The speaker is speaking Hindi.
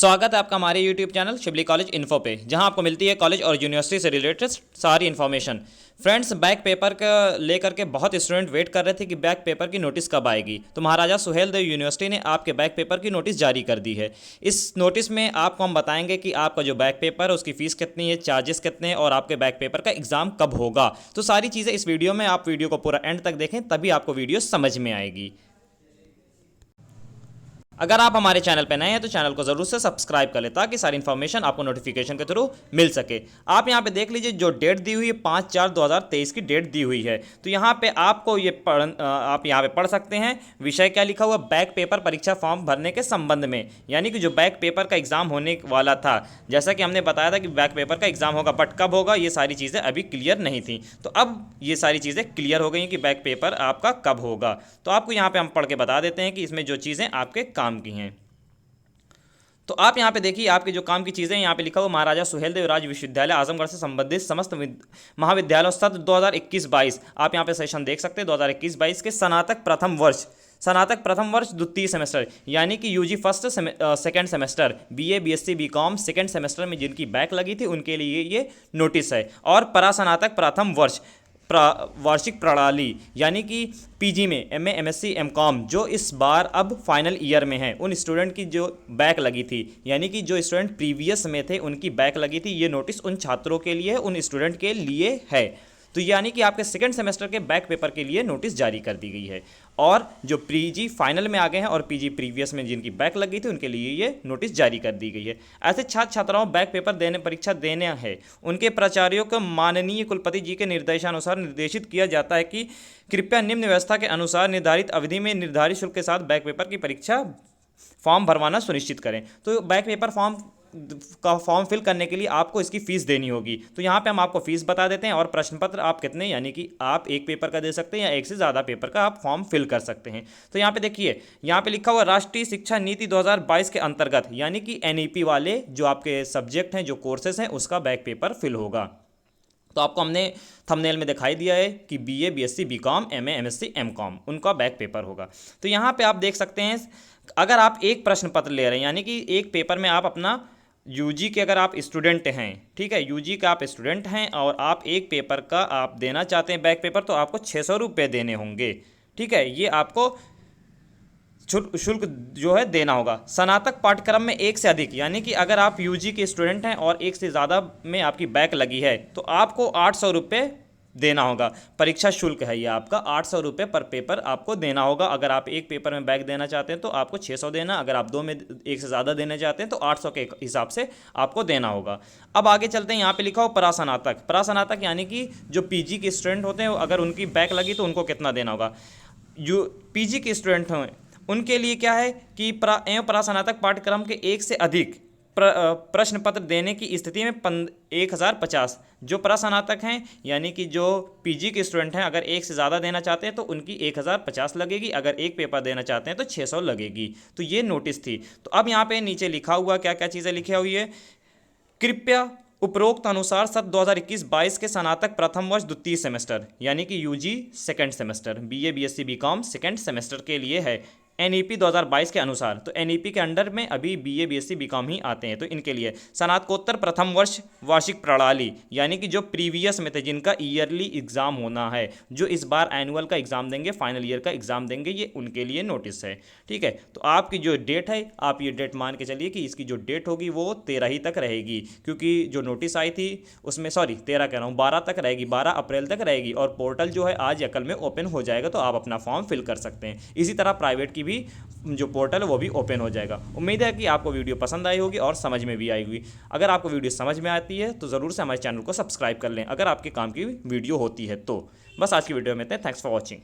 स्वागत है आपका हमारे YouTube channel Shibli college info पे, जहां आपको मिलती है कॉलेज और यूनिवर्सिटी से रिलेटेड सारी इन्फॉर्मेशन। फ्रेंड्स, बैक पेपर का लेकर के बहुत स्टूडेंट वेट कर रहे थे कि बैक पेपर की नोटिस कब आएगी। तो महाराजा सुहेलदेव यूनिवर्सिटी ने आपके बैक पेपर की नोटिस जारी कर दी है। इस नोटिस में आपको हम बताएंगे कि आपका जो बैक पेपर है उसकी फ़ीस कितनी है, चार्जेस कितने हैं और आपके बैक पेपर का एग्ज़ाम कब होगा। तो सारी चीज़ें इस वीडियो में, आप वीडियो को पूरा एंड तक देखें तभी आपको वीडियो समझ में आएगी। अगर आप हमारे चैनल पर नए हैं तो चैनल को जरूर से सब्सक्राइब कर ले ताकि सारी इन्फॉर्मेशन आपको नोटिफिकेशन के थ्रू मिल सके। आप यहां पे देख लीजिए, जो डेट दी हुई है 5/4/2023 की डेट दी हुई है। तो यहां पे आपको आप यहां पे पढ़ सकते हैं विषय क्या लिखा हुआ, बैक पेपर परीक्षा फॉर्म भरने के संबंध में। यानी कि जो बैक पेपर का एग्जाम होने वाला था, जैसा कि हमने बताया था कि बैक पेपर का एग्जाम होगा, बट कब होगा ये सारी चीज़ें अभी क्लियर नहीं थी। तो अब ये सारी चीज़ें क्लियर हो गई कि बैक पेपर आपका कब होगा। तो आपको यहाँ पे हम पढ़ के बता देते हैं कि इसमें जो चीज़ें आपके काम की हैं। तो आप यहाँ पे देखिए, आपके जो काम की चीज़ें यहाँ पे लिखा हुआ, महाराजा सुहेलदेव राज विश्वविद्यालय आजमगढ़ से संबंधित समस्त महाविद्यालयों सत्र 2021-22। आप यहाँ पे सेशन देख सकते हैं 2021-22 के स्नातक प्रथम वर्ष द्वितीय सेमेस्टर, यानी कि UG first second semester, BA BSc BCom second semester में जिनकी बैक लगी थी उनके लिए ये नोटिस है। और परास्नातक प्रथम वर्ष वार्षिक प्रणाली, यानी कि पीजी में एमए एमएससी एमकॉम जो इस बार अब फाइनल ईयर में है, उन स्टूडेंट की जो बैक लगी थी, यानी कि जो स्टूडेंट प्रीवियस में थे उनकी बैक लगी थी, ये नोटिस उन छात्रों के लिए, उन स्टूडेंट के लिए है। तो यानी कि आपके सेकंड सेमेस्टर के बैक पेपर के लिए नोटिस जारी कर दी गई है। और जो पीजी फाइनल में आ गए हैं और पीजी प्रीवियस में जिनकी बैक लगी थी उनके लिए ये नोटिस जारी कर दी गई है। ऐसे छात्र छात्राओं बैक पेपर देने, परीक्षा देने हैं, उनके प्राचार्यों को माननीय कुलपति जी के निर्देशानुसार निर्देशित किया जाता है कि कृपया निम्न व्यवस्था के अनुसार निर्धारित अवधि में निर्धारित शुल्क के साथ बैक पेपर की परीक्षा फॉर्म भरवाना सुनिश्चित करें। तो बैक पेपर फॉर्म फिल करने के लिए आपको इसकी फ़ीस देनी होगी। तो यहाँ पे हम आपको फ़ीस बता देते हैं और प्रश्न पत्र आप कितने, यानी कि आप एक पेपर का दे सकते हैं या एक से ज़्यादा पेपर का आप फॉर्म फिल कर सकते हैं। तो यहाँ पे देखिए, यहाँ पे लिखा हुआ राष्ट्रीय शिक्षा नीति 2022 के अंतर्गत, यानी कि एनईपी वाले जो आपके सब्जेक्ट हैं, जो कोर्सेज हैं, उसका बैक पेपर फिल होगा। तो आपको हमने थंबनेल में दिखाई दिया है कि BA BSc BCom MA MSc MCom उनका बैक पेपर होगा। तो यहाँ पे आप देख सकते हैं, अगर आप एक प्रश्न पत्र ले रहे हैं, यानी कि एक पेपर में आप अपना यूजी के, अगर आप स्टूडेंट हैं, ठीक है, यूजी का आप स्टूडेंट हैं और आप एक पेपर का आप देना चाहते हैं बैक पेपर, तो आपको 600 रुपये देने होंगे। ठीक है, ये आपको शुल्क जो है देना होगा। स्नातक पाठ्यक्रम में एक से अधिक, यानी कि अगर आप यूजी के स्टूडेंट हैं और एक से ज़्यादा में आपकी बैक लगी है तो आपको 800 रुपये देना होगा। परीक्षा शुल्क है ये आपका, 800 रुपये पर पेपर आपको देना होगा। अगर आप एक पेपर में बैक देना चाहते हैं तो आपको 600 देना, अगर आप दो में एक से ज़्यादा देना चाहते हैं तो 800 के हिसाब से आपको देना होगा। अब आगे चलते हैं, यहाँ पे लिखा हो परास्नातक यानी कि जो पीजी के स्टूडेंट होते हैं, अगर उनकी बैक लगी तो उनको कितना देना होगा। जो पीजी के स्टूडेंट हैं उनके लिए क्या है कि परास्नातक पाठ्यक्रम के एक से अधिक प्रश्न पत्र देने की स्थिति में 1050। जो परास्नातक हैं, यानी कि जो पीजी के स्टूडेंट हैं, अगर एक से ज़्यादा देना चाहते हैं तो उनकी 1050 लगेगी, अगर एक पेपर देना चाहते हैं तो 600 लगेगी। तो ये नोटिस थी। तो अब यहाँ पे नीचे लिखा हुआ क्या क्या चीज़ें लिखी हुई है, कृपया उपरोक्त अनुसार सत्र 2021-22 के स्नातक प्रथम वर्ष द्वितीय सेमेस्टर, यानी कि UG second semester, BA BSc BCom second semester के लिए है एनईपी 2022 के अनुसार। तो एनईपी के अंडर में अभी बीए बीएससी बीकॉम ही आते हैं। तो इनके लिए स्नातकोत्तर प्रथम वर्ष वार्षिक प्रणाली, यानी कि जो प्रीवियस में थे, जिनका ईयरली एग्जाम होना है, जो इस बार एनुअल का एग्जाम देंगे, फाइनल ईयर का एग्जाम देंगे, ये उनके लिए नोटिस है। ठीक है, तो आपकी जो डेट है, आप ये डेट मान के चलिए कि इसकी जो डेट होगी वो 13 ही तक रहेगी, क्योंकि जो नोटिस आई थी उसमें, सॉरी 13 कह रहा हूँ, 12 तक रहेगी, 12 अप्रैल तक रहेगी। और पोर्टल जो है आज या कल में ओपन हो जाएगा, तो आप अपना फॉर्म फिल कर सकते हैं। इसी तरह प्राइवेट की भी जो पोर्टल है वो भी ओपन हो जाएगा। उम्मीद है कि आपको वीडियो पसंद आई होगी और समझ में भी आई होगी। अगर आपको वीडियो समझ में आती है तो ज़रूर से हमारे चैनल को सब्सक्राइब कर लें, अगर आपके काम की वीडियो होती है तो। बस आज की वीडियो में इतना, थैंक्स फॉर वॉचिंग।